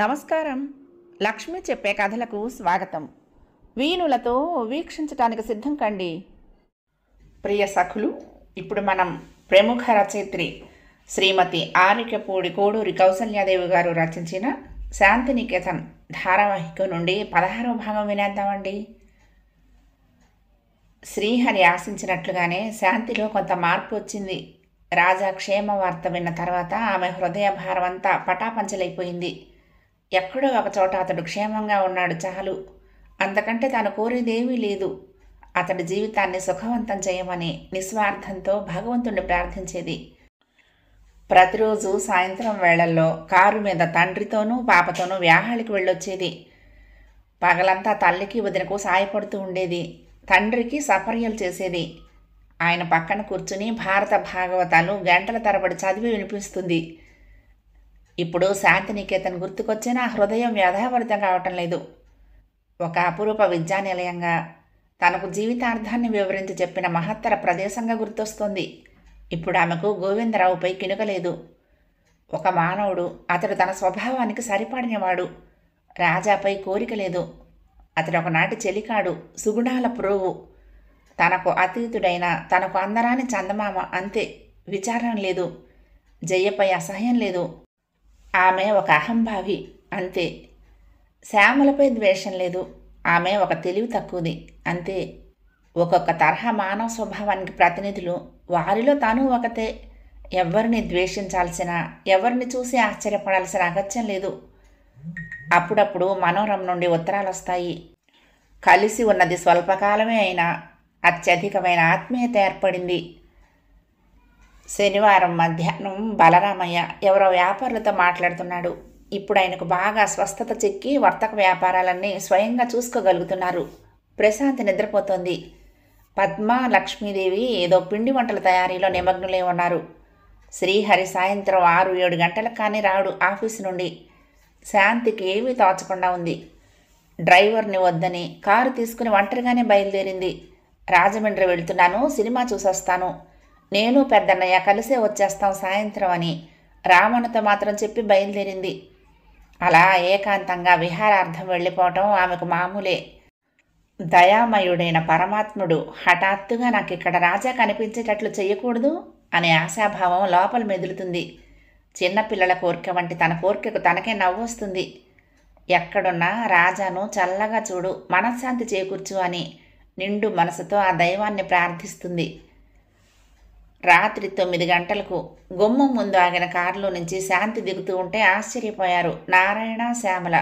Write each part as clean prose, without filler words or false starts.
నమస్కారం. లక్ష్మి చెప్పే కథలకు స్వాగతం. వీణులతో వీక్షించటానికి సిద్ధం కండి. ప్రియ సఖులు, ఇప్పుడు మనం ప్రముఖ రచయిత్రి శ్రీమతి ఆరికపూడి కోడూరి కౌసల్యాదేవి గారు రచించిన శాంతినికేతన్ ధారావాహిక నుండి 16వ భాగం వినేద్దామండి. శ్రీహరి ఆశించినట్లుగానే శాంతిలో కొంత మార్పు వచ్చింది. రాజా క్షేమ వార్త విన్న తర్వాత ఆమె హృదయ భారం అంతా పటాపంచలైపోయింది. ఎక్కడో ఒక చోట అతడు క్షేమంగా ఉన్నాడు చాలు, అంతకంటే తాను కోరేదేమీ లేదు. అతడి జీవితాన్ని సుఖవంతం చేయమని నిస్వార్థంతో భగవంతుణ్ణి ప్రార్థించేది. ప్రతిరోజు సాయంత్రం వేళల్లో కారు మీద తండ్రితోనూ పాపతోనూ వ్యాహాళికి వెళ్ళొచ్చేది. పగలంతా తల్లికి వదినకు సాయపడుతూ ఉండేది. తండ్రికి సపర్యలు చేసేది. ఆయన పక్కన కూర్చుని భారత భాగవతాలు గంటల తరబడి చదివి వినిపిస్తుంది. ఇప్పుడు శాంతినికేతన్ గుర్తుకొచ్చే నా హృదయం వ్యధాభరితం కావటం లేదు. ఒక అపురూప విద్యానిలయంగా, తనకు జీవితార్థాన్ని వివరించి చెప్పిన మహత్తర ప్రదేశంగా గుర్తొస్తోంది. ఇప్పుడు ఆమెకు గోవిందరావుపై కినుకలేదు. ఒక మానవుడు, అతడు తన స్వభావానికి సరిపడినవాడు. రాజాపై కోరిక లేదు. అతడు ఒకనాటి చెలికాడు, సుగుణాల ప్రోవు. తనకు అతీతుడైన, తనకు అందరాని చందమామ, అంతే. విచారం లేదు. జయ్యపై అసహ్యం లేదు. ఆమె ఒక అహంభావి, అంతే. శ్యామలపై ద్వేషం లేదు. ఆమె ఒక తెలివి తక్కువది, అంతే. ఒక్కొక్క తరహా మానవ స్వభావానికి ప్రతినిధులు, వారిలో తాను ఒకతే. ఎవరిని ద్వేషించాల్సిన, ఎవరిని చూసి ఆశ్చర్యపడాల్సిన అగత్యం లేదు. అప్పుడప్పుడు మనోరమ నుండి ఉత్తరాలు వస్తాయి. కలిసి ఉన్నది స్వల్పకాలమే అయినా అత్యధికమైన ఆత్మీయత ఏర్పడింది. శనివారం మధ్యాహ్నం బలరామయ్య ఎవరో వ్యాపారులతో మాట్లాడుతున్నాడు. ఇప్పుడు ఆయనకు బాగా స్వస్థత చెక్కి వర్తక వ్యాపారాలన్నీ స్వయంగా చూసుకోగలుగుతున్నారు. ప్రశాంతి నిద్రపోతోంది. పద్మ, లక్ష్మీదేవి ఏదో పిండి వంటల తయారీలో నిమగ్నులై ఉన్నారు. శ్రీహరి సాయంత్రం 6-7 గంటలకు కానీ రాడు ఆఫీసు నుండి. శాంతికి ఏమీ తోచకుండా ఉంది. డ్రైవర్ని వద్దని కారు తీసుకుని ఒంటరిగానే బయలుదేరింది. రాజమండ్రి వెళ్తున్నాను, సినిమా చూసొస్తాను, నేను పెద్దన్నయ్య కలిసే వచ్చేస్తాం సాయంత్రం అని రామన్నతో మాత్రం చెప్పి బయలుదేరింది. అలా ఏకాంతంగా విహారార్థం వెళ్ళిపోవటం ఆమెకు మామూలే. దయామయుడైన పరమాత్ముడు హఠాత్తుగా నాకు ఇక్కడ రాజా కనిపించేటట్లు చెయ్యకూడదు అనే ఆశాభావం లోపల మెదులుతుంది. చిన్నపిల్లల కోరిక వంటి తన కోరికకు తనకే నవ్వొస్తుంది. ఎక్కడున్నా రాజాను చల్లగా చూడు, మనశ్శాంతి చేకూర్చు అని నిండు మనసుతో ఆ దైవాన్ని ప్రార్థిస్తుంది. రాత్రి 9 గంటలకు గుమ్మం ముందు ఆగిన కారులో నుంచి శాంతి దిగుతూ ఉంటే ఆశ్చర్యపోయారు నారాయణ, శ్యామల.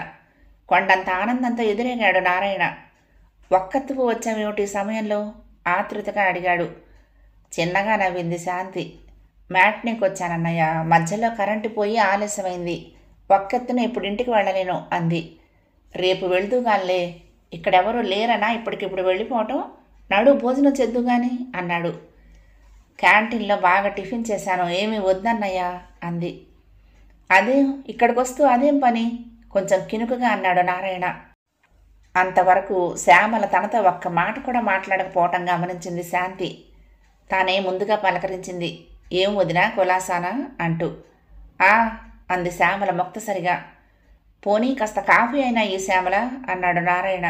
కొండంత ఆనందంతో ఎదురేగాడు నారాయణ. ఒక్కత్తువు వచ్చామేమిటి సమయంలో ఆతృతగా అడిగాడు. చిన్నగా నవ్వింది శాంతి. మ్యాట్నీకి వచ్చానన్నయ్య, మధ్యలో కరెంటు పోయి ఆలస్యమైంది. ఒక్కత్తున ఇప్పుడు ఇంటికి వెళ్ళలేను అంది. రేపు వెళ్తూగానిలే, ఇక్కడెవరూ లేరనా ఇప్పటికిప్పుడు వెళ్ళిపోవటం? నడు, భోజనం చేద్దుగాని అన్నాడు. క్యాంటీన్లో బాగా టిఫిన్ చేశాను, ఏమీ వద్దన్నయ్యా అంది. అదేం, ఇక్కడికి వస్తూ అదేం పని? కొంచెం కినుకగా అన్నాడు నారాయణ. అంతవరకు శ్యామల తనతో ఒక్క మాట కూడా మాట్లాడకపోవటం గమనించింది శాంతి. తానే ముందుగా పలకరించింది. ఏం వదినా, కులాసానా అంటూ. ఆ అంది శ్యామల ముక్తసరిగా. పోనీ కాస్త కాఫీ అయినా ఈ శ్యామల అన్నాడు నారాయణ.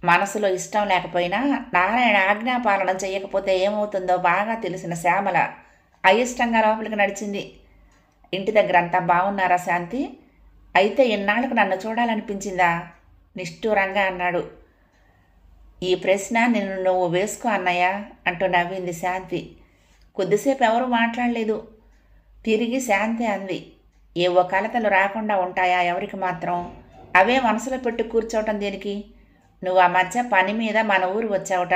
మనసులో ఇష్టం లేకపోయినా నారాయణ ఆజ్ఞాపాలన చేయకపోతే ఏమవుతుందో బాగా తెలిసిన శ్యామల అయిష్టంగా లోపలికి నడిచింది. ఇంటి దగ్గరంతా బాగున్నారా శాంతి? అయితే ఇన్నాళ్లకు నన్ను చూడాలనిపించిందా? నిష్ఠూరంగా అన్నాడు. ఈ ప్రశ్న నిన్ను నువ్వు వేసుకో అన్నయ్య అంటూ నవ్వింది శాంతి. కొద్దిసేపు ఎవరూ మాట్లాడలేదు. తిరిగి శాంతి అంది. ఏవో కలతలు రాకుండా ఉంటాయా ఎవరికి మాత్రం? అవే మనసులో పెట్టి కూర్చోవటం దేనికి? నువ్వు ఆ మధ్య పని మీద మన ఊరు వచ్చావుట,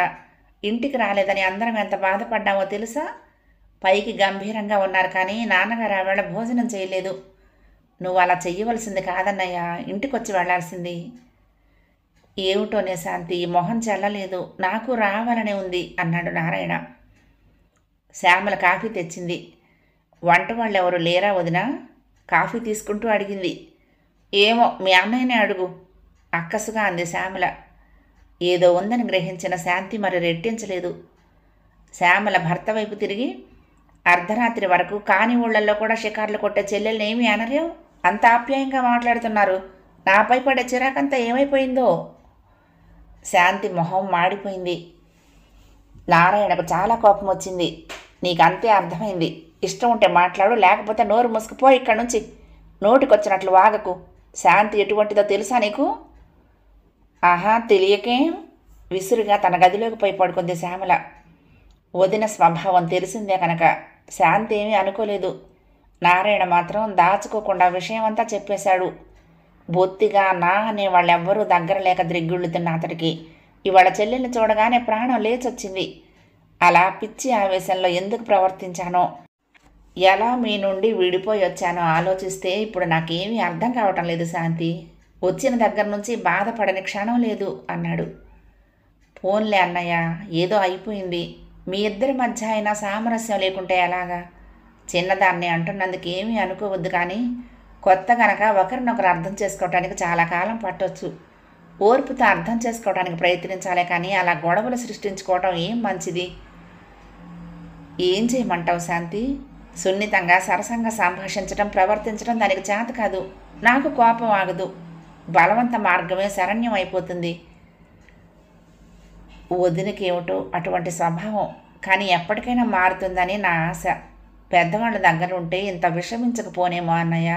ఇంటికి రాలేదని అందరం ఎంత బాధపడ్డామో తెలుసా? పైకి గంభీరంగా ఉన్నారు కానీ నాన్నగారు ఆవేళ భోజనం చేయలేదు. నువ్వు అలా చెయ్యవలసింది కాదన్నయ్య, ఇంటికొచ్చి వెళ్లాల్సింది. ఏమిటోనే శాంతి, మొహం చెల్లలేదు, నాకు రావాలనే ఉంది అన్నాడు నారాయణ. శ్యామల కాఫీ తెచ్చింది. వంట వాళ్ళెవరు లేరా వదినా? కాఫీ తీసుకుంటూ అడిగింది. ఏమో, మీ అన్నయ్యనే అడుగు అక్కసుగా అంది శ్యామల. ఏదో ఉందని గ్రహించిన శాంతి మరి రెట్టించలేదు. శ్యామల భర్త వైపు తిరిగి, అర్ధరాత్రి వరకు కాని ఊళ్ళల్లో కూడా షికార్లు కొట్టే చెల్లెల్ని ఏమీ అనరేం అంత ఆప్యాయంగా మాట్లాడుతున్నారు. నాపై పడే చిరాకంతా ఏమైపోయిందో? శాంతి మొహం మాడిపోయింది. నారాయణకు చాలా కోపం వచ్చింది. నీకంతే అర్థమైంది. ఇష్టం ఉంటే మాట్లాడు, లేకపోతే నోరు మూసుకుపో ఇక్కడి నుంచి. నోటికొచ్చినట్లు వాగకు. శాంతి ఎటువంటిదో తెలుసా నీకు? ఆహా, తెలియకేం? విసురుగా తన గదిలోకి పోయి పడుకుంది శ్యామల. వదిన స్వభావం తెలిసిందే కనుక శాంతి ఏమీ అనుకోలేదు. నారాయణ మాత్రం దాచుకోకుండా విషయమంతా చెప్పేశాడు. బొత్తిగా నా అనే వాళ్ళెవ్వరూ దగ్గర లేక ద్రిగ్గుళ్ళుతున్న అతడికి ఇవాళ చెల్లెల్ని చూడగానే ప్రాణం లేచొచ్చింది. అలా పిచ్చి ఆవేశంలో ఎందుకు ప్రవర్తించానో, ఎలా మీ నుండి విడిపోయి వచ్చానో ఆలోచిస్తే ఇప్పుడు నాకేమీ అర్థం కావటం లేదు శాంతి. వచ్చిన దగ్గర నుంచి బాధపడని క్షణం లేదు అన్నాడు. పోన్లే అన్నయ్య, ఏదో అయిపోయింది. మీ ఇద్దరి మధ్య అయినా సామరస్యం లేకుంటే ఎలాగా? చిన్నదాన్ని అంటున్నందుకు ఏమీ అనుకోవద్దు, కానీ కొత్త గనక ఒకరినొకరు అర్థం చేసుకోవటానికి చాలా కాలం పట్టొచ్చు. ఓర్పుతో అర్థం చేసుకోవడానికి ప్రయత్నించాలే కానీ అలా గొడవలు సృష్టించుకోవటం ఏం మంచిది? ఏం చేయమంటావు శాంతి? సున్నితంగా సరసంగా సంభాషించడం, ప్రవర్తించడం దానికి చేత కాదు. నాకు కోపం ఆగదు. బలవంత మార్గమే శరణ్యం అయిపోతుంది. వదినకి ఏమిటో అటువంటి స్వభావం, కానీ ఎప్పటికైనా మారుతుందని నా ఆశ. పెద్దవాళ్ళ దగ్గర ఉంటే ఇంత విషమించకపోనేమో అన్నయ్య.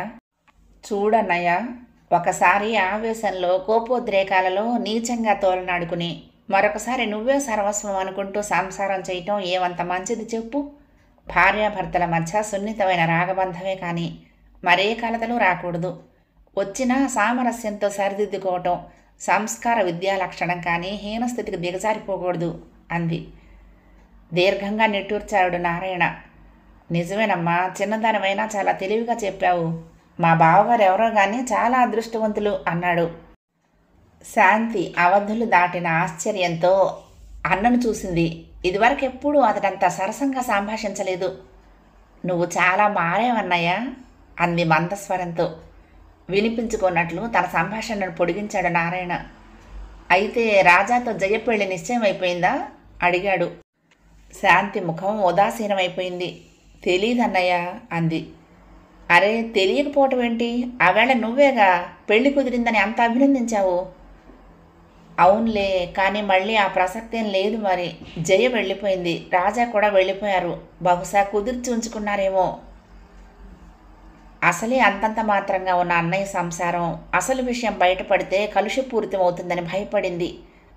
చూడన్నయ్య, ఒకసారి ఆవేశంలో కోపోద్రేకాలలో నీచంగా తోలనాడుకుని మరొకసారి నువ్వే సర్వస్వం అనుకుంటూ సంసారం చేయటం ఏమంత మంచిది చెప్పు? భార్యాభర్తల మధ్య సున్నితమైన రాగబంధమే కానీ మరే కలతలు రాకూడదు. వచ్చినా సామరస్యంతో సరిదిద్దుకోవటం సంస్కార విద్యా లక్షణం, కానీ హీనస్థితికి దిగజారిపోకూడదు అంది. దీర్ఘంగా నిట్టూర్చాడు నారాయణ. నిజమేనమ్మా, చిన్నదానివైనా చాలా తెలివిగా చెప్పావు. మా బావగారు ఎవరో కానీ చాలా అదృష్టవంతులు అన్నాడు. శాంతి అవధులు దాటిన ఆశ్చర్యంతో అన్నను చూసింది. ఇదివరకెప్పుడూ అతడంత సరసంగా సంభాషించలేదు. నువ్వు చాలా మారేవన్నయ్య అంది మందస్వరంతో. వినిపించుకున్నట్లు తన సంభాషణను పొడిగించాడు నారాయణ. అయితే రాజాతో జయ పెళ్లి నిశ్చయం అయిపోయిందా అడిగాడు. శాంతి ముఖం ఉదాసీనమైపోయింది. తెలీదన్నయ్య అంది. అరే, తెలియకపోవటం ఏంటి? ఆవేళ నువ్వేగా పెళ్లి కుదిరిందని అంత అభినందించావు. అవునులే, కానీ మళ్ళీ ఆ ప్రసక్తేం లేదు. మరి జయ వెళ్ళిపోయింది, రాజా కూడా వెళ్ళిపోయారు. బహుశా కుదిర్చి ఉంచుకున్నారేమో. అసలే అంతంత మాత్రంగా ఉన్న అన్నయ్య సంసారం అసలు విషయం బయటపడితే కలుషపూరితం అవుతుందని భయపడింది.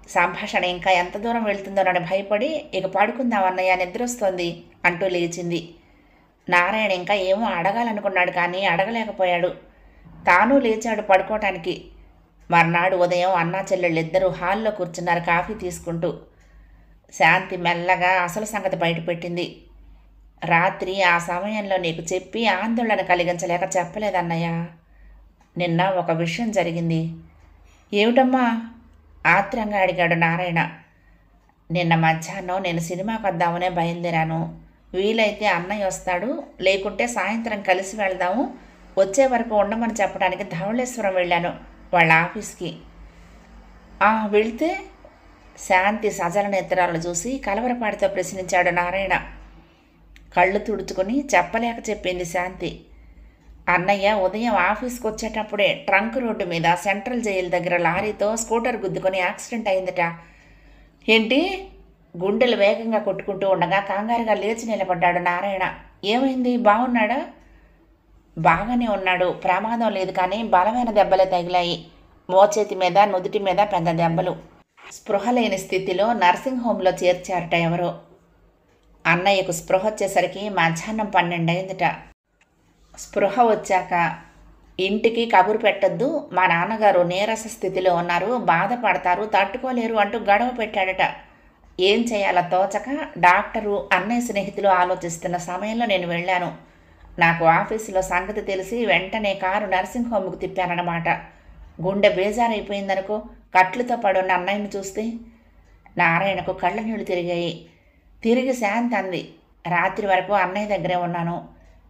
సంభాషణ ఇంకా ఎంత దూరం వెళ్తుందోనని భయపడి ఇక పడుకుందాం అన్నయ్య, నిద్రొస్తోంది అంటూ లేచింది. నారాయణ ఇంకా ఏమో అడగాలనుకున్నాడు, కానీ అడగలేకపోయాడు. తాను లేచాడు పడుకోవటానికి. మర్నాడు ఉదయం అన్నా చెల్లెళ్ళిద్దరూ హాల్లో కూర్చున్నారు కాఫీ తీసుకుంటూ. శాంతి మెల్లగా అసలు సంగతి బయటపెట్టింది. రాత్రి ఆ సమయంలో నీకు చెప్పి ఆందోళన కలిగించలేక చెప్పలేదన్నయ్య. నిన్న ఒక విషయం జరిగింది. ఏమిటమ్మా ఆత్రంగా అడిగాడు నారాయణ. నిన్న మధ్యాహ్నం నేను సినిమాకి వద్దామనే బయలుదేరాను. వీలైతే అన్నయ్య వస్తాడు, లేకుంటే సాయంత్రం కలిసి వెళ్దాము. వచ్చే వరకు ఉండమని చెప్పడానికి ధవళేశ్వరం వెళ్ళాను, వాళ్ళ ఆఫీస్కి. వెళ్తే? శాంతి సజల నేత్రాలను చూసి కలవరపాటితో ప్రశ్నించాడు నారాయణ. కళ్ళు తుడుచుకుని చెప్పలేక చెప్పింది శాంతి. అన్నయ్య ఉదయం ఆఫీస్కి వచ్చేటప్పుడే ట్రంక్ రోడ్డు మీద సెంట్రల్ జైలు దగ్గర లారీతో స్కూటర్ గుద్దుకొని యాక్సిడెంట్ అయిందట. ఏంటి? గుండెలు వేగంగా కొట్టుకుంటూ ఉండగా కంగారుగా లేచి నిలబడ్డాడు నారాయణ. ఏమైంది? బాగున్నాడా? బాగానే ఉన్నాడు, ప్రమాదం లేదు, కానీ బలమైన దెబ్బలే తగిలాయి. మోచేతి మీద నుదుటి మీద పెద్ద దెబ్బలు. స్పృహ లేని స్థితిలో నర్సింగ్ హోంలో చేర్చారట ఎవరో. అన్నయ్యకు స్పృహ వచ్చేసరికి మధ్యాహ్నం 12 అయిందట. స్పృహ వచ్చాక ఇంటికి కబురు పెట్టొద్దు, మా నాన్నగారు నీరస స్థితిలో ఉన్నారు, బాధపడతారు, తట్టుకోలేరు అంటూ గడవ పెట్టాడట. ఏం చేయాలో తోచక డాక్టరు అన్నయ్య స్నేహితులు ఆలోచిస్తున్న సమయంలో నేను వెళ్ళాను. నాకు ఆఫీసులో సంగతి తెలిసి వెంటనే కారు నర్సింగ్ హోమ్కు తిప్పానన్నమాట. గుండె బేజారైపోయిందనుకో కట్లతో పడున్న అన్నయ్యను చూస్తే. నారాయణకు కళ్ళ నీళ్లు తిరిగాయి. తిరిగి శాంతి అంది. రాత్రి వరకు అన్నయ్య దగ్గరే ఉన్నాను,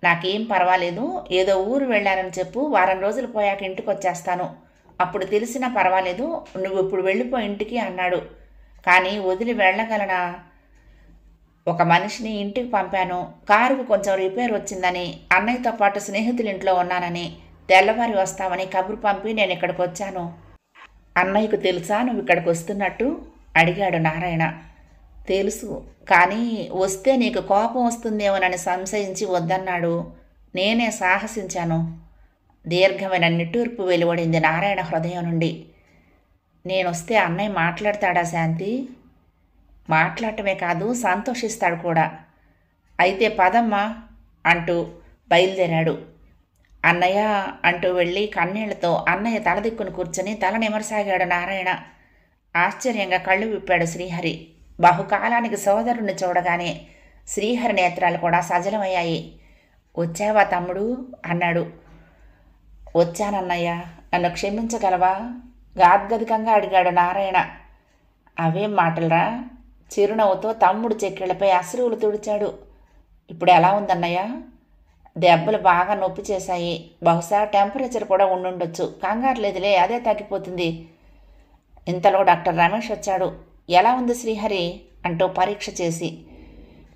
నాకేం పర్వాలేదు, ఏదో ఊరు వెళ్ళానని చెప్పు, వారం రోజులు పోయాక ఇంటికి వచ్చేస్తాను, అప్పుడు తెలిసినా పర్వాలేదు, నువ్వు ఇప్పుడు వెళ్ళిపో ఇంటికి అన్నాడు. కానీ వదిలి వెళ్ళగలనా? ఒక మనిషిని ఇంటికి పంపాను, కారుకు కొంచెం రిపేర్ వచ్చిందని, అన్నయ్యతో పాటు స్నేహితుల ఇంట్లో ఉన్నానని, తెల్లవారి వస్తామని కబురు పంపి నేను ఇక్కడికి వచ్చాను. అన్నయ్యకు తెలుసా నువ్వు ఇక్కడికి వస్తున్నట్టు అడిగాడు నారాయణ. తెలుసు, కానీ వస్తే నీకు కోపం వస్తుందేమోనని సంశయించి వద్దన్నాడు. నేనే సాహసించాను. దీర్ఘమైన నిట్టూర్పు వెలువడింది నారాయణ హృదయం నుండి. నేనొస్తే అన్నయ్య మాట్లాడతాడా శాంతి? మాట్లాడటమే కాదు, సంతోషిస్తాడు కూడా. అయితే పదమ్మా అంటూ బయలుదేరాడు. అన్నయ్య అంటూ వెళ్ళి కన్నీళ్లతో అన్నయ్య తలదిక్కును కూర్చొని తల నిమరసాగాడు నారాయణ. ఆశ్చర్యంగా కళ్ళు విప్పాడు శ్రీహరి. బహుకాలానికి సోదరుణ్ణి చూడగానే శ్రీహరి నేత్రాలు కూడా సజలమయ్యాయి. వచ్చావా తమ్ముడు అన్నాడు. వచ్చానన్నయ్య, నన్ను క్షమించగలవా? గాద్గదికంగా అడిగాడు నారాయణ. అవేం మాటలరా? చిరునవ్వుతో తమ్ముడు చెక్కిళ్లపై అశ్రువులు తుడిచాడు. ఇప్పుడు ఎలా ఉందన్నయ్య? దెబ్బలు బాగా నొప్పి చేశాయి. బహుశా టెంపరేచర్ కూడా ఉండుండొచ్చు. కంగారు లేదులే, అదే తగ్గిపోతుంది. ఇంతలో డాక్టర్ రమేష్ వచ్చాడు. ఎలా ఉంది శ్రీహరి అంటూ పరీక్ష చేసి,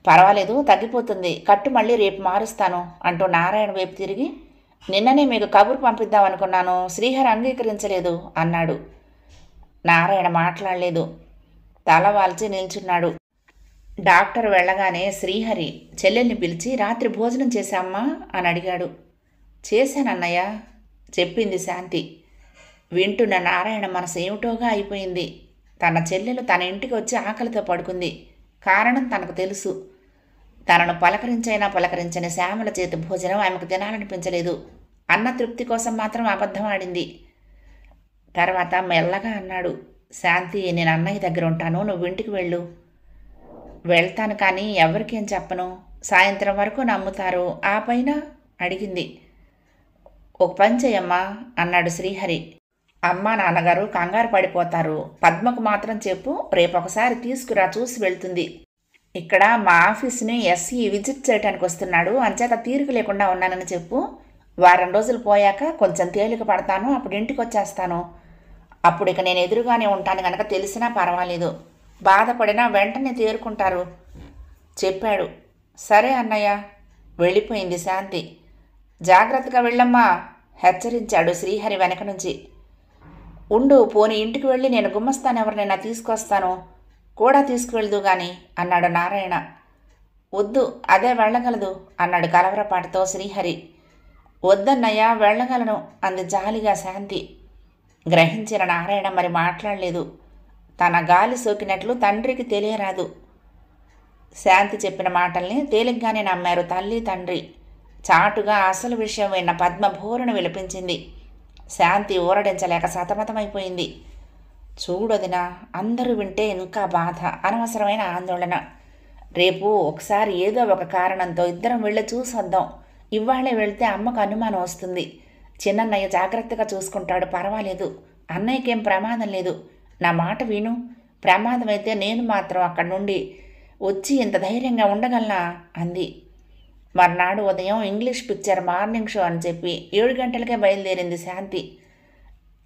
పర్వాలేదు, తగ్గిపోతుంది, కట్టు మళ్ళీ రేపు మారుస్తాను అంటూ నారాయణ వైపు తిరిగి, నిన్ననే మీకు కబురు పంపిద్దామనుకున్నాను, శ్రీహరి అంగీకరించలేదు అన్నాడు. నారాయణ మాట్లాడలేదు. తల వాల్చి నిల్చున్నాడు. డాక్టర్ వెళ్ళగానే శ్రీహరి చెల్లెల్ని పిలిచి రాత్రి భోజనం చేశామ్మా అని అడిగాడు. చేశానన్నయ్య చెప్పింది శాంతి. వింటున్న నారాయణ మనసు ఏమిటోగా అయిపోయింది. తన చెల్లెలు తన ఇంటికి వచ్చి ఆకలితో పడుకుంది. కారణం తనకు తెలుసు. తనను పలకరించైనా పలకరించని శ్యామల చేతి భోజనం ఆమెకు తినాలనిపించలేదు. అన్న తృప్తి కోసం మాత్రం అబద్ధం ఆడింది. తర్వాత మెల్లగా అన్నాడు, శాంతి, నేను అన్నయ్య దగ్గర ఉంటాను, నువ్వు ఇంటికి వెళ్ళు. వెళ్తాను, కానీ ఎవరికేం చెప్పను. సాయంత్రం వరకు నమ్ముతారు. ఆ పైన అడిగింది. ఒక పని చెయ్యమ్మా అన్నాడు శ్రీహరి. అమ్మా నాన్నగారు కంగారు పడిపోతారు. పద్మకు మాత్రం చెప్పు, రేపు ఒకసారి తీసుకురా, చూసి వెళ్తుంది. ఇక్కడ మా ఆఫీస్ని ఎస్ఈ విజిట్ చేయడానికి వస్తున్నాడు, అంచేత తీరిక లేకుండా ఉన్నానని చెప్పు. వారం రోజులు పోయాక కొంచెం తేలిక పడతాను, అప్పుడు ఇంటికి వచ్చేస్తాను. అప్పుడు ఇక నేను ఎదురుగానే ఉంటాను కనుక తెలిసినా పర్వాలేదు. బాధపడినా వెంటనే తేరుకుంటారు చెప్పాడు. సరే అన్నయ్య. వెళ్ళిపోయింది శాంతి. జాగ్రత్తగా వెళ్ళమ్మా హెచ్చరించాడు శ్రీహరి వెనక నుంచి. ఉండు, పోనీ ఇంటికి వెళ్ళి నేను గుమ్మస్తాను ఎవరినైనా తీసుకొస్తాను, కూడా తీసుకువెళ్దు గాని అన్నాడు నారాయణ. వద్దు, అదే వెళ్ళగలదు అన్నాడు కలవరపాటుతో శ్రీహరి. వద్దన్నయ్య, వెళ్ళగలను అంది జాలిగా శాంతి. గ్రహించిన నారాయణ మరి మాట్లాడలేదు. తన గాలి సోకినట్లు తండ్రికి తెలియరాదు. శాంతి చెప్పిన మాటల్ని తేలిగ్గానే నమ్మారు తల్లి తండ్రి. చాటుగా అసలు విషయం విన్న పద్మ భోరును విలపించింది. శాంతి ఊరడించలేక సతమతమైపోయింది. చూడొదినా, అందరూ వింటే ఇంకా బాధ, అనవసరమైన ఆందోళన. రేపు ఒకసారి ఏదో ఒక కారణంతో ఇద్దరం వెళ్ళి చూసొద్దాం. ఇవాళే వెళ్తే అమ్మకు అనుమానం వస్తుంది. చిన్నన్నయ్య జాగ్రత్తగా చూసుకుంటాడు, పర్వాలేదు. అన్నయ్యకేం ప్రమాదం లేదు. నా మాట విను. ప్రమాదమైతే నేను మాత్రం అక్కడి నుండి వచ్చి ఇంత ధైర్యంగా ఉండగలనా అంది. మర్నాడు ఉదయం ఇంగ్లీష్ పిక్చర్ మార్నింగ్ షో అని చెప్పి 7 గంటలకే బయలుదేరింది శాంతి.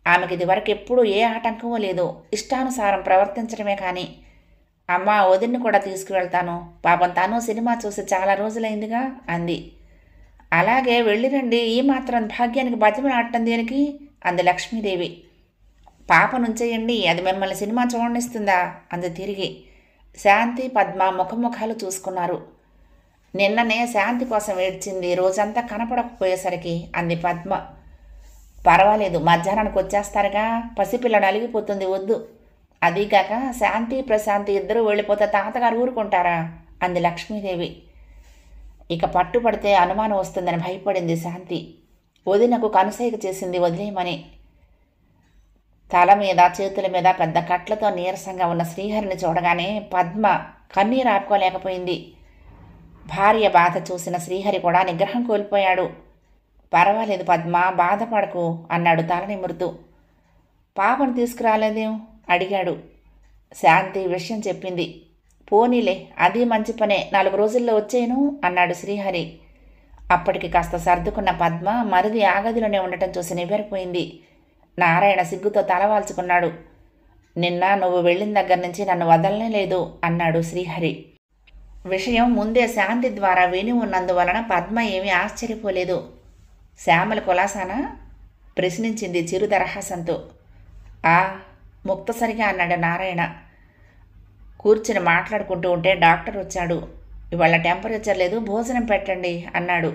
ఆమెకి ఇదివరకు ఎప్పుడూ ఏ ఆటంకమూ లేదు. ఇష్టానుసారం ప్రవర్తించడమే కానీ. అమ్మ, వదిన్ని కూడా తీసుకువెళ్తాను, పాపం తను సినిమా చూసి చాలా రోజులైందిగా అంది. అలాగే వెళ్ళిరండి, ఈ మాత్రం భాగ్యానికి బతిమలాడటం దేనికి అంది లక్ష్మీదేవి. పాప నుంచేయండి, అది మిమ్మల్ని సినిమా చూడనిస్తుందా అంది తిరిగి. శాంతి పద్మ ముఖముఖాలు చూసుకున్నారు. నిన్ననే శాంతి కోసం ఏడ్చింది, రోజంతా కనపడకపోయేసరికి అంది పద్మ. పర్వాలేదు, మధ్యాహ్నానికి వచ్చేస్తారుగా, పసిపిల్లడు అలిగిపోతుంది, వద్దు. అదీగాక శాంతి ప్రశాంతి ఇద్దరూ వెళ్ళిపోతే తాతగారు ఊరుకుంటారా అంది లక్ష్మీదేవి. ఇక పట్టుపడితే అనుమానం వస్తుందని భయపడింది శాంతి. వదినకు కనుసైగ చేసింది వదిలేయమని. తల మీద చేతుల మీద పెద్ద కట్లతో నీరసంగా ఉన్న శ్రీహరిని చూడగానే పద్మ కన్నీరు ఆపుకోలేకపోయింది. భార్య బాధ చూసిన శ్రీహరి కూడా నిగ్రహం కోల్పోయాడు. పర్వాలేదు పద్మ, బాధపడకు అన్నాడు తల నిమురుతూ. పాపను తీసుకురాలేదేం అడిగాడు. శాంతి విషయం చెప్పింది. పోనీలే, అది మంచి పనే, 4 రోజుల్లో వచ్చేయను అన్నాడు శ్రీహరి. అప్పటికి కాస్త సర్దుకున్న పద్మ మరిది ఆ గదిలోనే ఉండటం చూసి నివ్వెరపోయింది. నారాయణ సిగ్గుతో తలవాల్చుకున్నాడు. నిన్న నువ్వు వెళ్ళిన దగ్గర నుంచి నన్ను వదలనే లేదు అన్నాడు శ్రీహరి. విషయం ముందే శాంతి ద్వారా విని ఉన్నందువలన పద్మ ఏమీ ఆశ్చర్యపోలేదు. శ్యామల కులాసానా ప్రశ్నించింది చిరుదరహాసంతో. ఆ ముక్తసరిగా అన్నాడు నారాయణ. కూర్చుని మాట్లాడుకుంటూ ఉంటే డాక్టర్ వచ్చాడు. ఇవాళ టెంపరేచర్ లేదు, భోజనం పెట్టండి అన్నాడు.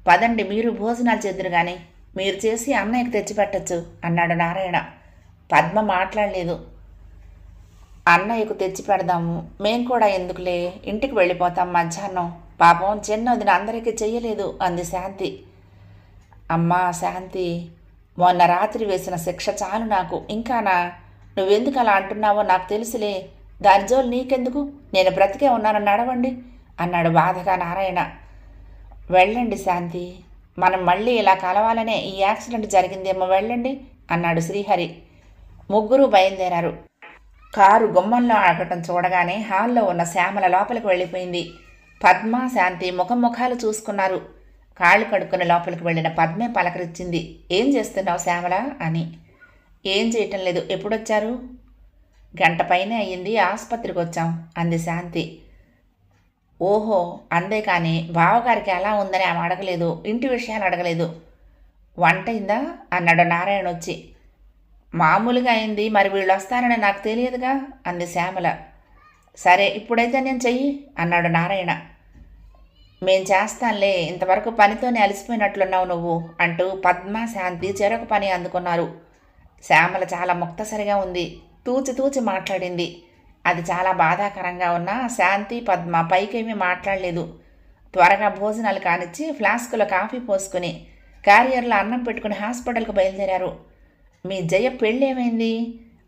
పదండి, మీరు భోజనాలు చేద్దురు గాని మీరు చేసి అన్నయ్యకి తెచ్చిపెట్టచ్చు అన్నాడు నారాయణ. పద్మ మాట్లాడలేదు. అన్నయ్యకు తెచ్చి పెడదాము, మేం కూడా ఎందుకులే, ఇంటికి వెళ్ళిపోతాం మధ్యాహ్నం. పాపం చిన్న వదిన అందరికీ చెయ్యలేదు అంది శాంతి. అమ్మా శాంతి, మొన్న రాత్రి వేసిన శిక్ష చాలు నాకు, ఇంకానా? నువ్వెందుకు అలా అంటున్నావో నాకు తెలుసులే, దాని జోలు నీకెందుకు, నేను బ్రతికే ఉన్నాను, నడవండి అన్నాడు బాధగా నారాయణ. వెళ్ళండి శాంతి, మనం మళ్ళీ ఇలా కలవాలనే ఈ యాక్సిడెంట్ జరిగిందేమో, వెళ్ళండి అన్నాడు శ్రీహరి. ముగ్గురు బయలుదేరారు. కారు గుమ్మంలో ఆగటం చూడగానే హాల్లో ఉన్న శ్యామల లోపలికి వెళ్ళిపోయింది. పద్మ శాంతి ముఖాలు చూసుకున్నారు. కాళ్ళు కడుక్కుని లోపలికి వెళ్ళిన పద్మే పలకరించింది. ఏం చేస్తున్నావు శ్యామల అని. ఏం చేయటం లేదు. ఎప్పుడొచ్చారు? గంట పైనే అయ్యింది, ఆసుపత్రికి వచ్చాం అంది శాంతి. ఓహో, అందే కానీ బావగారికి ఎలా ఉందని ఆమె అడగలేదు, ఇంటి విషయాలు అడగలేదు. వంట అయిందా అన్నాడు నారాయణ వచ్చి. మామూలుగా అయింది, మరి వీళ్ళు వస్తారని నాకు తెలియదుగా అంది శ్యామల. సరే, ఇప్పుడైతే నేను చెయ్యి అన్నాడు నారాయణ. మేం చేస్తానులే, ఇంతవరకు పనితోనే అలసిపోయినట్లున్నావు నువ్వు అంటూ పద్మ శాంతి చెరొక పని అందుకున్నారు. శ్యామల చాలా ముక్తసరిగా ఉంది, తూచి మాట్లాడింది. అది చాలా బాధాకరంగా ఉన్నా శాంతి పద్మ పైకేమీ మాట్లాడలేదు. త్వరగా భోజనాలు కానిచ్చి ఫ్లాస్కులో కాఫీ పోసుకుని క్యారియర్లో అన్నం పెట్టుకుని హాస్పిటల్కు బయలుదేరారు. మీ జయ పెళ్ళేమైంది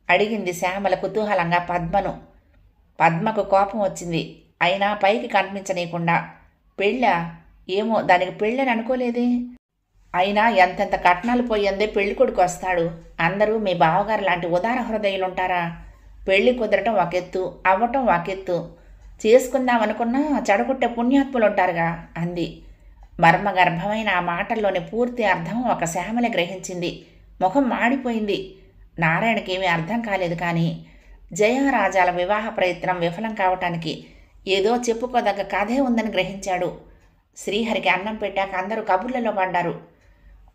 అడిగింది శ్యామల కుతూహలంగా పద్మను. పద్మకు కోపం వచ్చింది, అయినా పైకి కనిపించనీయకుండా. పెళ్ళా? ఏమో, దానికి పెళ్ళని అనుకోలేదే. అయినా ఎంతెంత కట్నాలు పోయిందే పెళ్ళికొడుకు వస్తాడు. అందరూ మీ బావగారు లాంటి ఉదార హృదయులుంటారా? పెళ్లి కుదరటం ఒకెత్తు, అవ్వటం ఒకెత్తు, చేసుకుందామనుకున్నా చెడగొట్టే పుణ్యాత్ములుంటారుగా అంది. మర్మగర్భమైన ఆ మాటల్లోని పూర్తి అర్థం ఒక శ్యామలే గ్రహించింది. ముఖం మాడిపోయింది. నారాయణకి ఏమీ అర్థం కాలేదు. కానీ జయరాజాల వివాహ ప్రయత్నం విఫలం కావటానికి ఏదో చెప్పుకోదగ్గ కథే ఉందని గ్రహించాడు. శ్రీహరికి అన్నం పెట్టాక అందరూ కబుర్లలో పడ్డారు.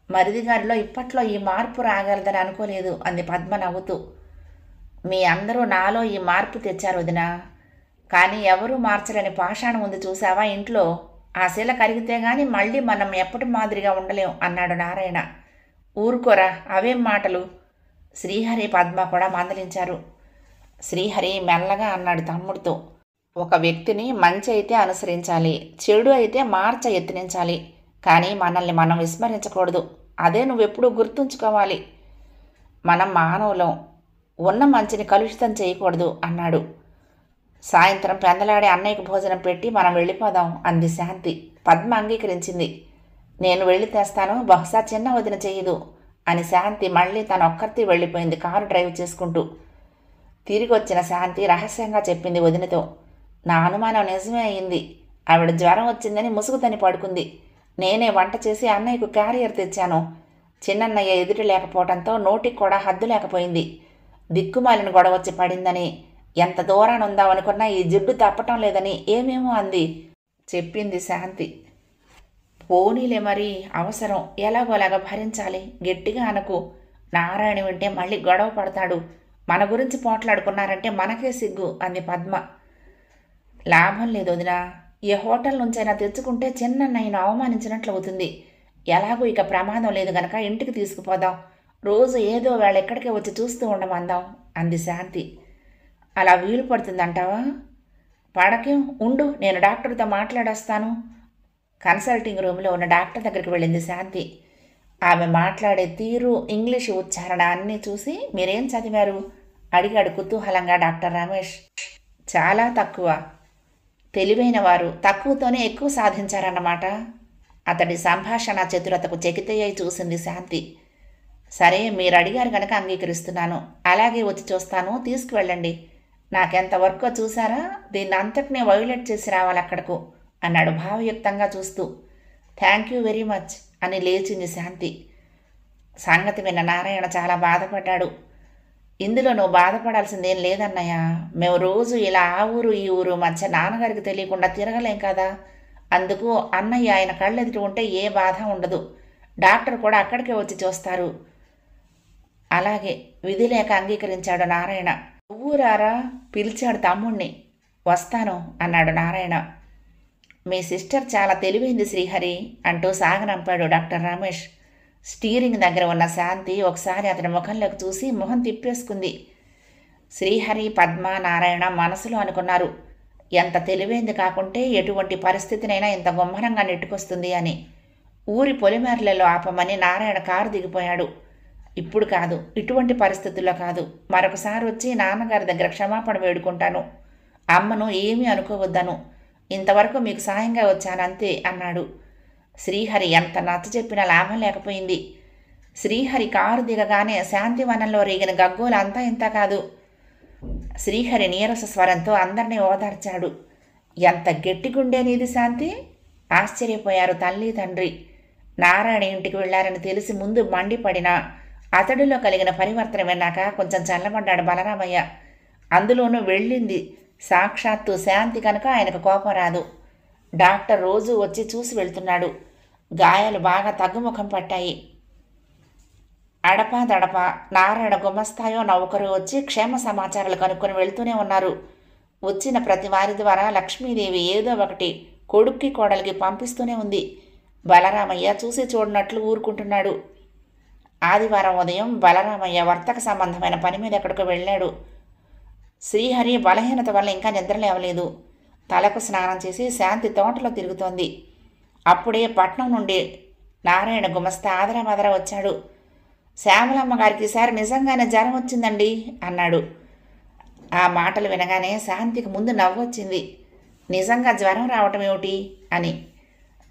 మరిదిగారిలో ఇప్పట్లో ఈ మార్పు రాగలదని అనుకోలేదు అంది పద్మ నవ్వుతూ. మీ అందరూ నాలో ఈ మార్పు తెచ్చారు వదినా, కానీ ఎవరూ మార్చలేని పాషాణం ఉంది చూసావా ఇంట్లో. ఆ శిల కరిగితే గాని మళ్ళీ మనం ఎప్పటి మాదిరిగా ఉండలేం అన్నాడు నారాయణ. ఊరుకోరా, అవేం మాటలు. శ్రీహరి పద్మ కూడా మందలించారు. శ్రీహరి మెల్లగా అన్నాడు తమ్ముడితో. ఒక వ్యక్తిని మంచి అయితే అనుసరించాలి, చెడు అయితే మార్చ యత్నించాలి, కానీ మనల్ని మనం విస్మరించకూడదు. అదే నువ్వెప్పుడూ గుర్తుంచుకోవాలి. మనం మానవులం, ఉన్న మంచిని కలుషితం చేయకూడదు అన్నాడు. సాయంత్రం పెందలాడే అన్నయ్యకు భోజనం పెట్టి మనం వెళ్ళిపోదాం అంది శాంతి. పద్మ అంగీకరించింది. నేను వెళ్ళి తెస్తాను, బహుశా చిన్న వదిన చేయదు అని శాంతి మళ్ళీ తనొక్కరితో వెళ్ళిపోయింది కారు డ్రైవ్ చేసుకుంటూ. తిరిగి వచ్చిన శాంతి రహస్యంగా చెప్పింది వదినతో. నా అనుమానం నిజమే అయింది. ఆవిడ జ్వరం వచ్చిందని ముసుగుతని పడుకుంది. నేనే వంట చేసి అన్నయ్యకు క్యారియర్ తెచ్చాను. చిన్నన్నయ్య ఎదుటి లేకపోవడంతో నోటికి కూడా హద్దు లేకపోయింది. దిక్కుమాలిన గొడవ వచ్చి పడిందని, ఎంత దూరాన్ని ఉందామనుకున్నా ఈ జిడ్డు తప్పటం లేదని ఏమేమో అంది చెప్పింది శాంతి. పోనీలే, మరి అవసరం, ఎలాగోలాగా భరించాలి. గట్టిగా అనకు. నారాయణ వింటే మళ్ళీ గొడవ పడతాడు. మన గురించి పోట్లాడుకున్నారంటే మనకే సిగ్గు అంది పద్మ. లాభం లేదు వదినా, ఏ హోటల్ నుంచైనా తెచ్చుకుంటే చిన్నన్నయ్యను అవమానించినట్లు అవుతుంది. ఎలాగూ ఇక ప్రమాదం లేదు గనక ఇంటికి తీసుకుపోదాం. రోజు ఏదో వేళ ఎక్కడికే వచ్చి చూస్తూ ఉండమందాం అంది శాంతి. అలా వీలు పడుతుందంటావా? పడకేం, ఉండు, నేను డాక్టర్తో మాట్లాడొస్తాను. కన్సల్టింగ్ రూమ్లో ఉన్న డాక్టర్ దగ్గరికి వెళ్ళింది శాంతి. ఆమె మాట్లాడే తీరు, ఇంగ్లీషు ఉచ్చారణ అన్నీ చూసి మీరేం చదివారు అడిగాడు కుతూహలంగా డాక్టర్ రమేష్. చాలా తక్కువ. తెలివైన వారు తక్కువతోనే ఎక్కువ సాధించారన్నమాట. అతడి సంభాషణ చతురతకు చెకితయ్యి చూసింది శాంతి. సరే, మీరు అడిగారు కనుక అంగీకరిస్తున్నాను. అలాగే వచ్చి చూస్తాను, తీసుకువెళ్ళండి. నాకెంత వర్కో చూసారా? దీన్ని అంతటినే వైలేట్ చేసి రావాలి అక్కడకు అన్నాడు భావయుక్తంగా చూస్తూ. థ్యాంక్ యూ వెరీ మచ్ అని లేచింది శాంతి. సంగతి విన్న నారాయణ చాలా బాధపడ్డాడు. ఇందులో నువ్వు బాధపడాల్సిందేం లేదన్నయ్య. మేము రోజు ఇలా ఆ ఊరు ఈ ఊరు మధ్య నాన్నగారికి తెలియకుండా తిరగలేం కదా. అందుకు అన్నయ్య ఆయన కళ్ళెదుటి ఉంటే ఏ బాధ ఉండదు. డాక్టర్ కూడా అక్కడికే వచ్చి చూస్తారు. అలాగే విధి లేక అంగీకరించాడు నారాయణ. ఊరారా పిలిచాడు తమ్ముణ్ణి. వస్తాను అన్నాడు నారాయణ. మీ సిస్టర్ చాలా తెలివైంది శ్రీహరి అంటూ సాగనంపాడు డాక్టర్ రమేష్. స్టీరింగ్ దగ్గర ఉన్న శాంతి ఒకసారి అతని ముఖంలోకి చూసి మొహం తిప్పేసుకుంది. శ్రీహరి, పద్మ, నారాయణ మనసులో అనుకున్నారు, ఎంత తెలివైంది కాకుంటే ఎటువంటి పరిస్థితినైనా ఇంత గుమ్మరంగా నెట్టుకొస్తుంది అని. ఊరి పొలిమేరలలో ఆపమని నారాయణ కారు దిగిపోయాడు. ఇప్పుడు కాదు, ఇటువంటి పరిస్థితుల్లో కాదు. మరొకసారి వచ్చి నాన్నగారి దగ్గర క్షమాపణ వేడుకుంటాను. అమ్మను ఏమీ అనుకోవద్దను. ఇంతవరకు మీకు సాయంగా వచ్చానంతే అన్నాడు. శ్రీహరి ఎంత నచ్చ చెప్పినా లాభం లేకపోయింది. శ్రీహరి కారు దిగగానే శాంతివనంలో రేగిన గగ్గోలు అంతా ఇంత కాదు. శ్రీహరి నీరస స్వరంతో అందరినీ ఓదార్చాడు. ఎంత గట్టిగుండే నీది శాంతి? ఆశ్చర్యపోయారు తల్లి తండ్రి. నారాయణ ఇంటికి వెళ్లారని తెలిసి ముందు మండిపడినా అతడిలో కలిగిన పరివర్తన విన్నాక కొంచెం చల్లబడ్డాడు బలరామయ్య. అందులోనూ వెళ్ళింది సాక్షాత్తు శాంతి కనుక ఆయనకు కోపం రాదు. డాక్టర్ రోజు వచ్చి చూసి వెళ్తున్నాడు. గాయాలు బాగా తగ్గుముఖం పట్టాయి. అడపా నారాయణ గుమస్తాయో నౌకరు వచ్చి క్షేమ సమాచారాలు కనుక్కొని వెళ్తూనే ఉన్నారు. వచ్చిన ప్రతి వారి ద్వారా లక్ష్మీదేవి ఏదో ఒకటి కొడుక్కి కోడలికి పంపిస్తూనే ఉంది. బలరామయ్య చూసి చూడనట్లు ఊరుకుంటున్నాడు. ఆదివారం ఉదయం బలరామయ్య వర్తక సంబంధమైన పని మీద ఎక్కడికో వెళ్ళాడు. శ్రీహరి బలహీనత వల్ల ఇంకా నిద్రలేవలేదు. తలకు స్నానం చేసి శాంతి తోటలో తిరుగుతోంది. అప్పుడే పట్నం నుండి నారాయణ గుమస్తా ఆదరమదర వచ్చాడు. శ్యామలమ్మ గారికి ఈసారి నిజంగానే జ్వరం వచ్చిందండి అన్నాడు. ఆ మాటలు వినగానే శాంతికి ముందు నవ్వొచ్చింది. నిజంగా జ్వరం రావటం ఏమిటి అని.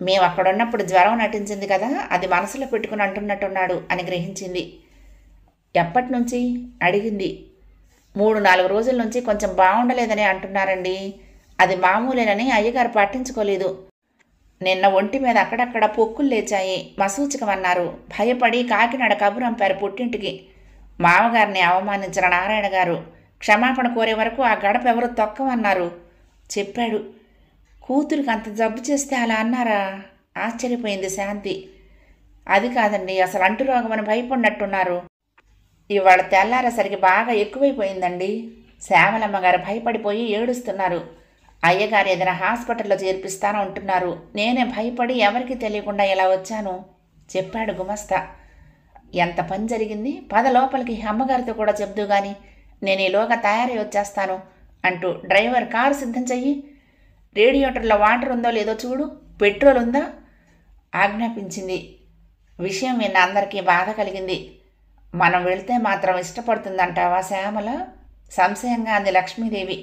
మేము అక్కడున్నప్పుడు జ్వరం నటించింది కదా, అది మనసులో పెట్టుకుని అంటున్నట్టున్నాడు అని గ్రహించింది. ఎప్పటి నుంచి అడిగింది. 3-4 రోజుల నుంచి కొంచెం బాగుండలేదని అంటున్నారండి. అది మామూలేనని అయ్యగారు పట్టించుకోలేదు. నిన్న ఒంటి మీద అక్కడక్కడ పొక్కులు లేచాయి, మసూచికమన్నారు. భయపడి కాకినాడ కబురంపారు పుట్టింటికి. మామగారిని అవమానించిన నారాయణ గారు క్షమాపణ కోరే వరకు ఆ గడప ఎవరు తొక్కమన్నారు చెప్పాడు. కూతురికి అంత జబ్బు చేస్తే అలా అన్నారా? ఆశ్చర్యపోయింది శాంతి. అది కాదండి, అసలు అంటురోగమని భయపడినట్టున్నారు. ఇవాళ తెల్లారేసరికి బాగా ఎక్కువైపోయిందండి. శ్యామలమ్మ గారు భయపడిపోయి ఏడుస్తున్నారు. అయ్యగారు ఏదైనా హాస్పిటల్లో చేర్పిస్తాను అంటున్నారు. నేనే భయపడి ఎవరికి తెలియకుండా ఇలా వచ్చాను చెప్పాడు గుమస్తా. ఎంత పని జరిగింది, పద లోపలికి, అమ్మగారితో కూడా చెప్దు గాని, నేను ఈలోగా తయారై వచ్చేస్తాను అంటూ డ్రైవర్ కారు సిద్ధం చెయ్యి, రేడియేటర్లో వాటర్ ఉందో లేదో చూడు, పెట్రోల్ ఉందా ఆజ్ఞాపించింది. విషయం విన్న అందరికీ బాధ కలిగింది. మనం వెళ్తే మాత్రం ఇష్టపడుతుందంటావా శ్యామల? సంశయంగా అంది లక్ష్మీదేవి.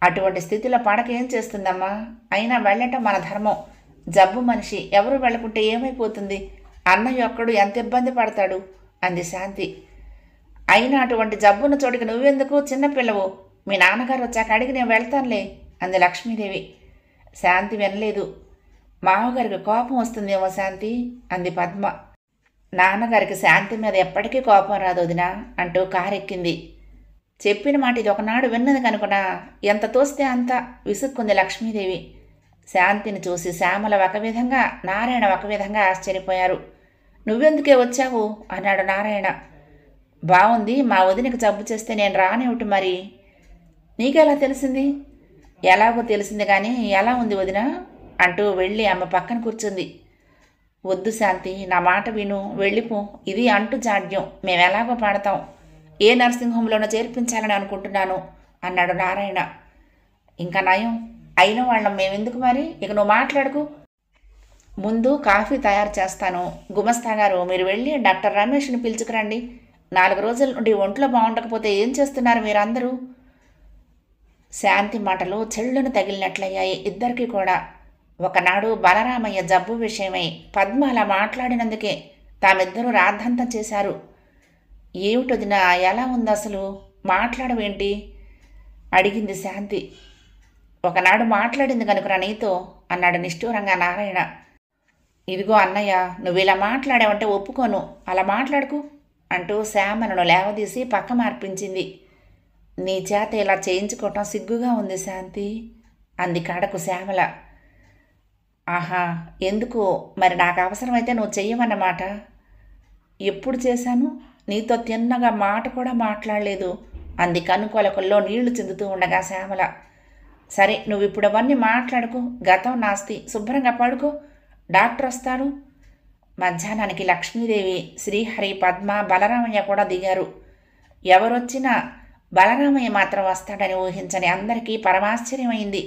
అటువంటి స్థితిలో పడకేం చేస్తుందమ్మా? అయినా వెళ్ళటం మన ధర్మం. జబ్బు మనిషి, ఎవరు వెళ్ళకుంటే ఏమైపోతుంది? అన్నయ్య ఒక్కడు ఎంత ఇబ్బంది పడతాడు అంది శాంతి. అయినా అటువంటి జబ్బున్న చోటికి నువ్వెందుకు? చిన్నపిల్లవు. మీ నాన్నగారు వచ్చాక అడిగి నేను వెళ్తానులే అంది లక్ష్మీదేవి. శాంతి వినలేదు. మామగారికి కోపం వస్తుందేమో శాంతి అంది పద్మ. నాన్నగారికి శాంతి మీద ఎప్పటికీ కోపం రాదు వదినా అంటూ కారెక్కింది. చెప్పిన మాట ఇది ఒకనాడు విన్నది కనుకున్నా, ఎంత తోస్తే అంత విసుక్కుంది లక్ష్మీదేవి. శాంతిని చూసి శ్యామల ఒక విధంగా, నారాయణ ఒక విధంగా ఆశ్చర్యపోయారు. నువ్వెందుకే వచ్చావు అన్నాడు నారాయణ. బాగుంది, మా వదినకి జబ్బు చేస్తే నేను రానేమిటి మరి? నీకెలా తెలిసింది? ఎలాగో తెలిసింది కానీ ఎలా ఉంది వదిన అంటూ వెళ్ళి అమ్మ పక్కన కూర్చుంది. వద్దు శాంతి, నా మాట విను, వెళ్ళిపో. ఇది అంటు జాడ్యం, మేమెలాగో పాడతాం. ఏ నర్సింగ్ హోంలోనో చేర్పించాలని అనుకుంటున్నాను అన్నాడు నారాయణ. ఇంకా నయం, అయిన వాళ్ళం మేమెందుకు మరి? ఇక నువ్వు మాట్లాడుకు. ముందు కాఫీ తయారు చేస్తాను. గుమస్తా గారు, మీరు వెళ్ళి డాక్టర్ రమేష్ని పిలుచుకురండి. 4 రోజుల నుండి ఒంట్లో బాగుండకపోతే ఏం చేస్తున్నారు మీరందరూ? శాంతి మాటలు చెళ్ళును తగిలినట్లయ్యాయి ఇద్దరికీ కూడా. ఒకనాడు బలరామయ్య జబ్బు విషయమై పద్మ అలా మాట్లాడినందుకే తామిద్దరూ రాద్ధాంతం చేశారు. ఏమిటొదినా, ఎలా ఉంది అసలు? మాట్లాడవేంటి అడిగింది శాంతి. ఒకనాడు మాట్లాడింది కనుకరా నీతో అన్నాడు నిష్ఠూరంగా నారాయణ. ఇదిగో అన్నయ్య, నువ్వు ఇలా మాట్లాడావంటే ఒప్పుకోను, అలా మాట్లాడుకు అంటూ శ్యామలను లేవదీసి పక్క మార్పించింది. నీ చేత ఇలా చేయించుకోవటం సిగ్గుగా ఉంది శాంతి అంది కడకు శ్యామల. ఆహా! ఎందుకు? మరి నాకు అవసరమైతే నువ్వు చెయ్యమన్నమాట. ఎప్పుడు చేశాను? నీతో తిన్నగా మాట కూడా మాట్లాడలేదు అంది కనుకొలకల్లో నీళ్లు చిందుతూ ఉండగా శ్యామల. సరే నువ్విప్పుడు అవన్నీ మాట్లాడుకో, గతం నాస్తి, శుభ్రంగా పడుకో, డాక్టర్ వస్తాడు. మధ్యాహ్నానికి లక్ష్మీదేవి, శ్రీహరి, పద్మ, బలరామయ్య కూడా దిగారు. ఎవరొచ్చినా బలరామయ్య మాత్రం వస్తాడని ఊహించని అందరికీ పరమాశ్చర్యమైంది.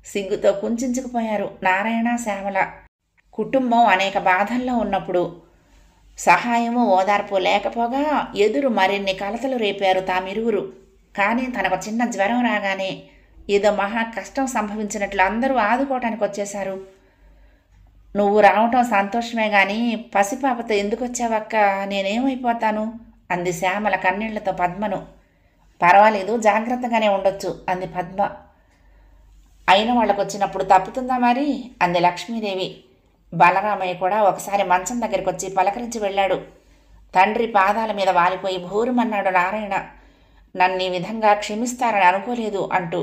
సిగ్గుతో కుంచుకుపోయారు నారాయణ, శ్యామల. కుటుంబం అనేక బాధల్లో ఉన్నప్పుడు సహాయము, ఓదార్పు లేకపోగా ఎదురు మరిన్ని కలతలు రేపారు తామిరువురు. కానీ తనకు చిన్న జ్వరం రాగానే ఏదో మహా కష్టం సంభవించినట్లు అందరూ ఆదుకోవటానికి వచ్చేశారు. నువ్వు రావటం సంతోషమే గాని పసిపాపతో ఎందుకు వచ్చావక్క? నేనేమైపోతాను అంది శ్యామల కన్నీళ్లతో పద్మను. పర్వాలేదు, జాగ్రత్తగానే ఉండొచ్చు అంది పద్మ. అయిన వాళ్ళకు వచ్చినప్పుడు తప్పుతుందా మరి అంది లక్ష్మీదేవి. బలరామయ్య కూడా ఒకసారి మంచం దగ్గరికి వచ్చి పలకరించి వెళ్ళాడు. తండ్రి పాదాల మీద వాలిపోయి భూరుమన్నాడు నారాయణ. నన్ను ఈ విధంగా క్షమిస్తారని అనుకోలేదు అంటూ.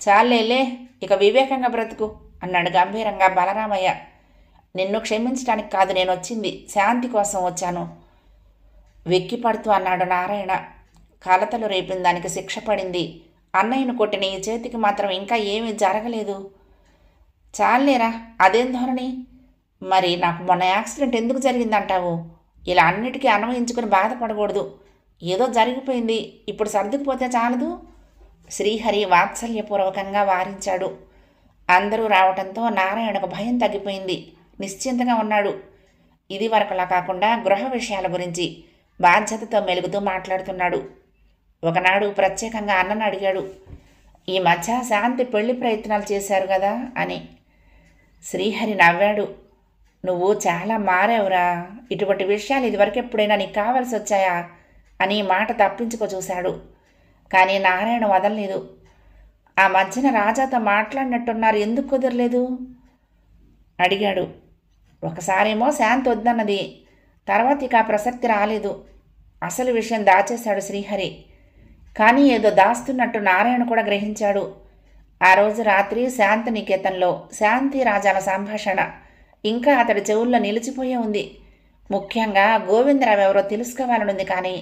చాలేలే, ఇక వివేకంగా బ్రతుకు అన్నాడు గంభీరంగా బలరామయ్య. నిన్ను క్షమించడానికి కాదు నేను వచ్చింది, శాంతి కోసం వచ్చాను వెక్కి పడుతూ అన్నాడు నారాయణ. కలతలు రేపిన దానికి శిక్ష పడింది. అన్నయ్యను కొట్టిన ఈ చేతికి మాత్రం ఇంకా ఏమీ జరగలేదు. చాలేరా, అదేం ధోరణి? మరి నాకు మొన్న యాక్సిడెంట్ ఎందుకు జరిగిందంటావు? ఇలా అన్నిటికీ అన్వయించుకుని బాధపడకూడదు. ఏదో జరిగిపోయింది, ఇప్పుడు సర్దుకుపోతే చాలదు. శ్రీహరి వాత్సల్యపూర్వకంగా వారించాడు. అందరూ రావటంతో నారాయణకు భయం తగ్గిపోయింది. నిశ్చింతగా ఉన్నాడు. ఇది వరకులా కాకుండా గృహ విషయాల గురించి బాధ్యతతో మెలుగుతూ మాట్లాడుతున్నాడు. ఒకనాడు ప్రత్యేకంగా అన్నను అడిగాడు, ఈ మధ్య శాంతి పెళ్లి ప్రయత్నాలు చేశారు కదా అని. శ్రీహరి నవ్వాడు. నువ్వు చాలా మారావురా, ఇటువంటి విషయాలు ఇదివరకు ఎప్పుడైనా నీకు కావాల్సి వచ్చాయా అని మాట తప్పించుకో చూశాడు. కానీ నారాయణ వదలలేదు. ఆ మధ్యన రాజాతో మాట్లాడినట్టున్నారు, ఎందుకు కుదరలేదు అడిగాడు. ఒకసారేమో శాంతి వద్దన్నది, తర్వాత ఇక ఆ ప్రసక్తి రాలేదు. అసలు విషయం దాచేశాడు శ్రీహరి. కానీ ఏదో దాస్తున్నట్టు నారాయణ కూడా గ్రహించాడు. ఆ రోజు రాత్రి శాంతినికేతన్లో శాంతి రాజాల సంభాషణ ఇంకా అతడి చెవుల్లో నిలిచిపోయే ఉంది. ముఖ్యంగా గోవిందరావు ఎవరో తెలుసుకోవాలనుంది, కానీ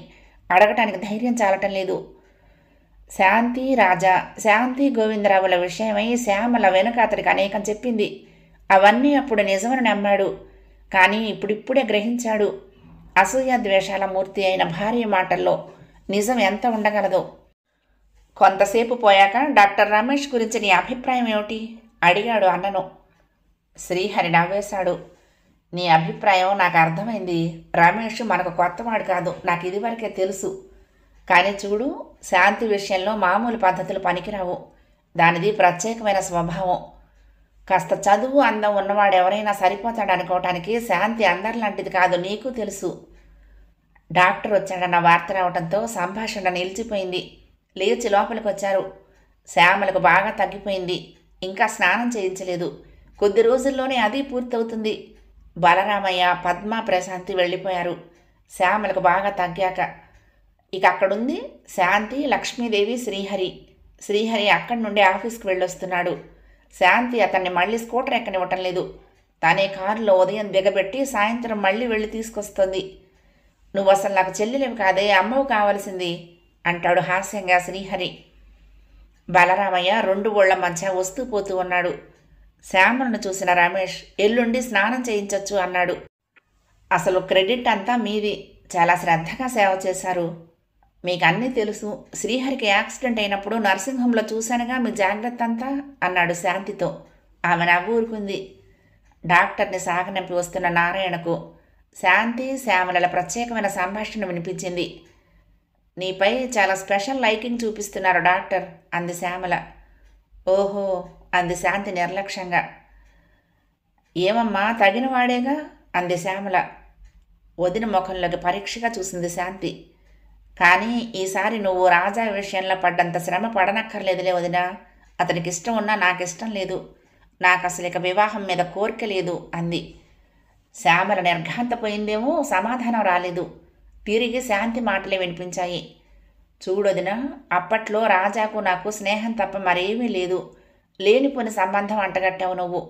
అడగటానికి ధైర్యం చాలటం లేదు. శాంతి రాజా, శాంతి గోవిందరావుల విషయమై శ్యామల వెనుక అతడికి అనేకం చెప్పింది. అవన్నీ అప్పుడు నిజమని నమ్మాడు. కానీ ఇప్పుడిప్పుడే గ్రహించాడు. అసూయ ద్వేషాల మూర్తి అయిన భార్య మాటల్లో నిజం ఎంత ఉండగలదో. కొంతసేపు పోయాక డాక్టర్ రమేష్ గురించి నీ అభిప్రాయం ఏమిటి అడిగాడు అన్నను. శ్రీహరి నవ్వేశాడు. నీ అభిప్రాయం నాకు అర్థమైంది. రమేష్ మనకు కొత్తవాడు కాదు, నాకు ఇదివరకే తెలుసు. కానీ చూడు, శాంతి విషయంలో మామూలు పద్ధతులు పనికిరావు. దానిది ప్రత్యేకమైన స్వభావం. కాస్త చదువు అందం ఉన్నవాడు ఎవరైనా సరిపోతాడనుకోవటానికి శాంతి అందరిలాంటిది కాదు, నీకు తెలుసు. డాక్టర్ వచ్చాడన్న వార్త రావడంతో సంభాషణ నిలిచిపోయింది. లేచి లోపలికి వచ్చారు. శ్యామలకు బాగా తగ్గిపోయింది. ఇంకా స్నానం చేయించలేదు. కొద్ది రోజుల్లోనే అది పూర్తవుతుంది. బలరామయ్య, పద్మ, ప్రశాంతి వెళ్ళిపోయారు శ్యామలకు బాగా తగ్గాక. ఇక అక్కడుంది శాంతి, లక్ష్మీదేవి, శ్రీహరి. శ్రీహరి అక్కడి నుండి ఆఫీస్కి వెళ్ళొస్తున్నాడు. శాంతి అతన్ని మళ్ళీ స్కూటర్ ఎక్కనివ్వటం లేదు. తనే కారులో ఉదయం దిగబెట్టి సాయంత్రం మళ్ళీ వెళ్ళి తీసుకొస్తుంది. నువ్వు అసలు నాకు చెల్లెలివి కాదే, అమ్మవు కావలసింది అంటాడు హాస్యంగా శ్రీహరి. బలరామయ్య రెండు ఊళ్ల మధ్య వస్తూ పోతూ ఉన్నాడు. శ్యామలను చూసిన రమేష్ ఎల్లుండి స్నానం చేయించొచ్చు అన్నాడు. అసలు క్రెడిట్ అంతా మీది, చాలా శ్రద్ధగా సేవ చేశారు. మీకు అన్నీ తెలుసు. శ్రీహరికి యాక్సిడెంట్ అయినప్పుడు నర్సింగ్ హోంలో చూశానుగా మీ జాగ్రత్త అంతా అన్నాడు శాంతితో. ఆమె నవ్వు ఊరుకుంది. డాక్టర్ని సాగనంపి వస్తున్న నారాయణకు శాంతి, శ్యామల ప్రత్యేకమైన సంభాషణ వినిపించింది. నీపై చాలా స్పెషల్ లైకింగ్ చూపిస్తున్నారు డాక్టర్ అంది శ్యామల. ఓహో అంది శాంతి నిర్లక్ష్యంగా. ఏమమ్మా, తగినవాడేగా అంది శ్యామల. వదిన ముఖంలోకి పరీక్షగా చూసింది శాంతి. కానీ ఈసారి నువ్వు రాజా విషయంలో పడ్డంత శ్రమ పడనక్కర్లేదులే వదినా. అతనికి ఇష్టం ఉన్నా నాకిష్టం లేదు. నాకు అసలు ఇక వివాహం మీద కోరిక లేదు అంది. శ్యామల నిర్ఘాంతపోయిందేమో, సమాధానం రాలేదు. తిరిగి శాంతి మాటలే వినిపించాయి. చూడొదినా, అప్పట్లో రాజాకు నాకు స్నేహం తప్ప మరేమీ లేదు. లేనిపోని సంబంధం అంటగట్టావు నువ్వు.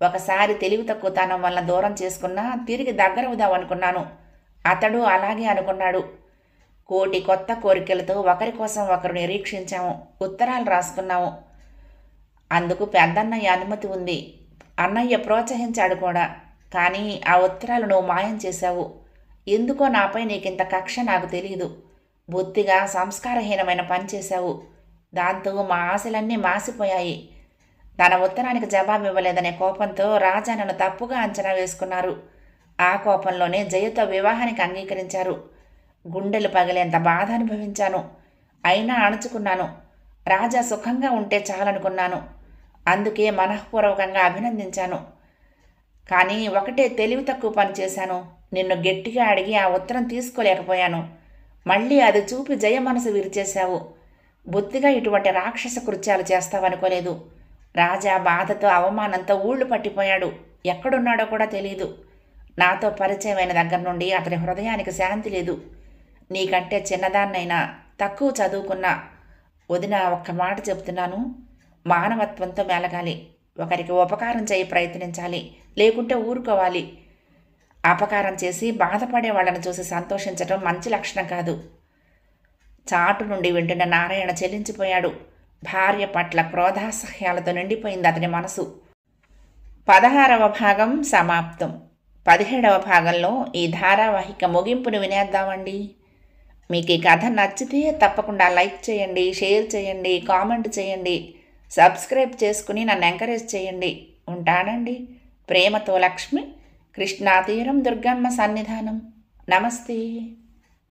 ఒకసారి తెలివి తక్కువతనం వల్ల దూరం చేసుకున్నా తిరిగి దగ్గరవుదామనుకున్నాను. అతడు అలాగే అనుకున్నాడు. కోటి కొత్త కోరికలతో ఒకరి కోసం ఒకరు నిరీక్షించాము. ఉత్తరాలు రాసుకున్నాము. అందుకు పెద్దన్నయ్య అనుమతి ఉంది. అన్నయ్య ప్రోత్సహించాడు కూడా. కానీ ఆ ఉత్తరాలు నువ్వు మాయం చేశావు. ఎందుకో నాపై నీకింత కక్ష నాకు తెలియదు. బొత్తిగా సంస్కారహీనమైన పని చేశావు. దాంతో మా ఆశలన్నీ మాసిపోయాయి. తన ఉత్తరానికి జవాబు ఇవ్వలేదనే కోపంతో రాజా నన్ను తప్పుగా అంచనా వేసుకున్నారు. ఆ కోపంలోనే జయతో వివాహానికి అంగీకరించారు. గుండెలు పగిలేంత బాధ అనుభవించాను. అయినా అణుచుకున్నాను. రాజా సుఖంగా ఉంటే చాలనుకున్నాను. అందుకే మనఃపూర్వకంగా అభినందించాను. కానీ ఒకటే తెలివి తక్కువ పని చేశాను. నిన్ను గట్టిగా అడిగి ఆ ఉత్తరం తీసుకోలేకపోయాను. మళ్ళీ అది చూపి జయ మనసు విరిచేశావు. బొత్తిగా ఇటువంటి రాక్షస కృత్యాలు చేస్తావనుకోలేదు. రాజా బాధతో అవమానంతో ఊళ్ళు పట్టిపోయాడు. ఎక్కడున్నాడో కూడా తెలియదు. నాతో పరిచయమైన దగ్గర నుండి అతని హృదయానికి శాంతి లేదు. నీకంటే చిన్నదాన్నైనా, తక్కువ చదువుకున్నా వదిన ఒక్క మాట చెప్తున్నాను. మానవత్వంతో మెలగాలి. ఒకరికి ఉపకారం చేయి ప్రయత్నించాలి. లేకుంటే ఊరుకోవాలి. అపకారం చేసి బాధపడే వాళ్ళని చూసి సంతోషించడం మంచి లక్షణం కాదు. చాటు నుండి వింటున్న నారాయణ చెల్లించిపోయాడు. భార్య పట్ల క్రోధాసహ్యాలతో నిండిపోయింది అతని మనసు. 16వ భాగం సమాప్తం. 17వ భాగంలో ఈ ధారావాహిక ముగింపును వినేద్దామండి. మీకు ఈ కథ నచ్చితే తప్పకుండా లైక్ చేయండి, షేర్ చేయండి, కామెంట్ చేయండి, సబ్స్క్రైబ్ చేసుకుని నన్ను ఎంకరేజ్ చేయండి. ఉంటానండి. ప్రేమతో లక్ష్మి. కృష్ణా తీరం దుర్గమ్మ సన్నిధానం. నమస్తే.